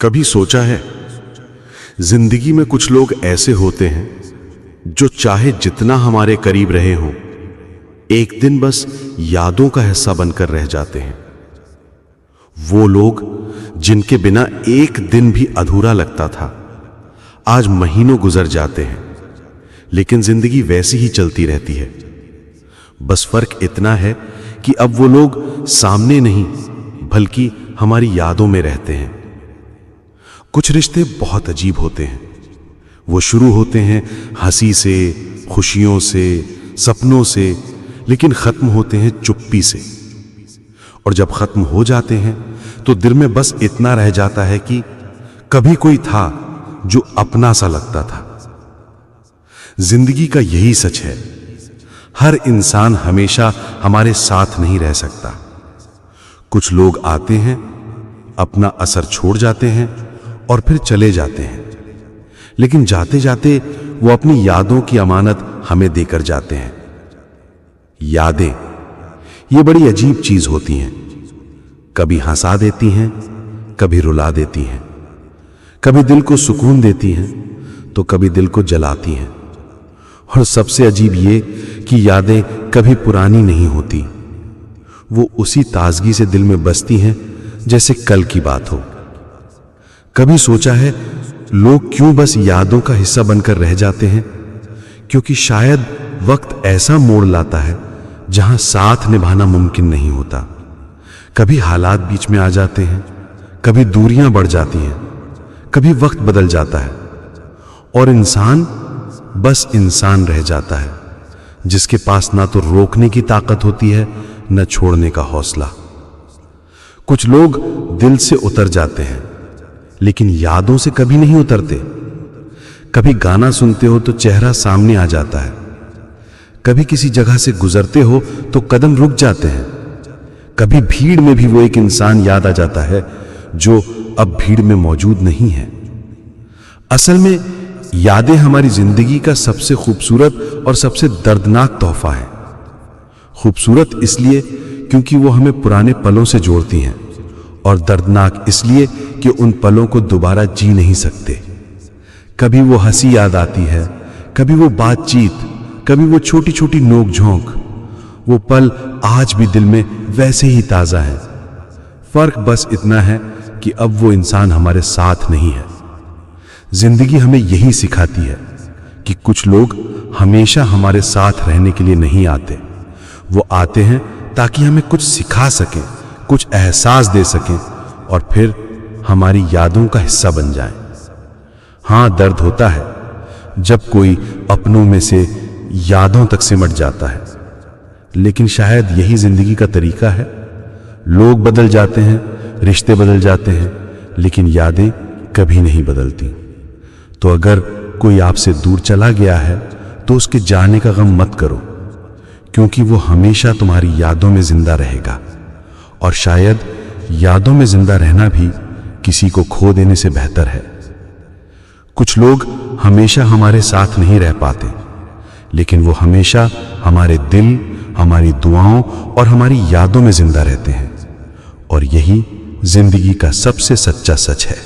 कभी सोचा है, जिंदगी में कुछ लोग ऐसे होते हैं जो चाहे जितना हमारे करीब रहे हों, एक दिन बस यादों का हिस्सा बनकर रह जाते हैं। वो लोग जिनके बिना एक दिन भी अधूरा लगता था, आज महीनों गुजर जाते हैं, लेकिन जिंदगी वैसी ही चलती रहती है। बस फर्क इतना है कि अब वो लोग सामने नहीं बल्कि हमारी यादों में रहते हैं। कुछ रिश्ते बहुत अजीब होते हैं। वो शुरू होते हैं हंसी से, खुशियों से, सपनों से, लेकिन खत्म होते हैं चुप्पी से। और जब खत्म हो जाते हैं तो दिल में बस इतना रह जाता है कि कभी कोई था जो अपना सा लगता था। जिंदगी का यही सच है, हर इंसान हमेशा हमारे साथ नहीं रह सकता। कुछ लोग आते हैं, अपना असर छोड़ जाते हैं और फिर चले जाते हैं, लेकिन जाते जाते वो अपनी यादों की अमानत हमें देकर जाते हैं। यादें ये बड़ी अजीब चीज होती हैं। कभी हंसा देती हैं, कभी रुला देती हैं, कभी दिल को सुकून देती हैं तो कभी दिल को जलाती हैं। और सबसे अजीब ये कि यादें कभी पुरानी नहीं होती, वो उसी ताजगी से दिल में बसती हैं जैसे कल की बात हो। कभी सोचा है, लोग क्यों बस यादों का हिस्सा बनकर रह जाते हैं? क्योंकि शायद वक्त ऐसा मोड़ लाता है जहां साथ निभाना मुमकिन नहीं होता। कभी हालात बीच में आ जाते हैं, कभी दूरियां बढ़ जाती हैं, कभी वक्त बदल जाता है और इंसान बस इंसान रह जाता है, जिसके पास ना तो रोकने की ताकत होती है, न छोड़ने का हौसला। कुछ लोग दिल से उतर जाते हैं, लेकिन यादों से कभी नहीं उतरते। कभी गाना सुनते हो तो चेहरा सामने आ जाता है, कभी किसी जगह से गुजरते हो तो कदम रुक जाते हैं, कभी भीड़ में भी वो एक इंसान याद आ जाता है जो अब भीड़ में मौजूद नहीं है। असल में यादें हमारी जिंदगी का सबसे खूबसूरत और सबसे दर्दनाक तोहफा है। खूबसूरत इसलिए क्योंकि वो हमें पुराने पलों से जोड़ती हैं, और दर्दनाक इसलिए कि उन पलों को दोबारा जी नहीं सकते। कभी वो हंसी याद आती है, कभी वो बातचीत, कभी वो छोटी छोटी नोक झोंक। वो पल आज भी दिल में वैसे ही ताजा है। फर्क बस इतना है कि अब वो इंसान हमारे साथ नहीं है। जिंदगी हमें यही सिखाती है कि कुछ लोग हमेशा हमारे साथ रहने के लिए नहीं आते। वो आते हैं ताकि हमें कुछ सिखा सकें, कुछ एहसास दे सकें और फिर हमारी यादों का हिस्सा बन जाएं। हां, दर्द होता है जब कोई अपनों में से यादों तक सिमट जाता है, लेकिन शायद यही जिंदगी का तरीका है। लोग बदल जाते हैं, रिश्ते बदल जाते हैं, लेकिन यादें कभी नहीं बदलती। तो अगर कोई आपसे दूर चला गया है तो उसके जाने का गम मत करो, क्योंकि वो हमेशा तुम्हारी यादों में जिंदा रहेगा। और शायद यादों में जिंदा रहना भी किसी को खो देने से बेहतर है। कुछ लोग हमेशा हमारे साथ नहीं रह पाते, लेकिन वो हमेशा हमारे दिल, हमारी दुआओं और हमारी यादों में जिंदा रहते हैं। और यही जिंदगी का सबसे सच्चा सच है।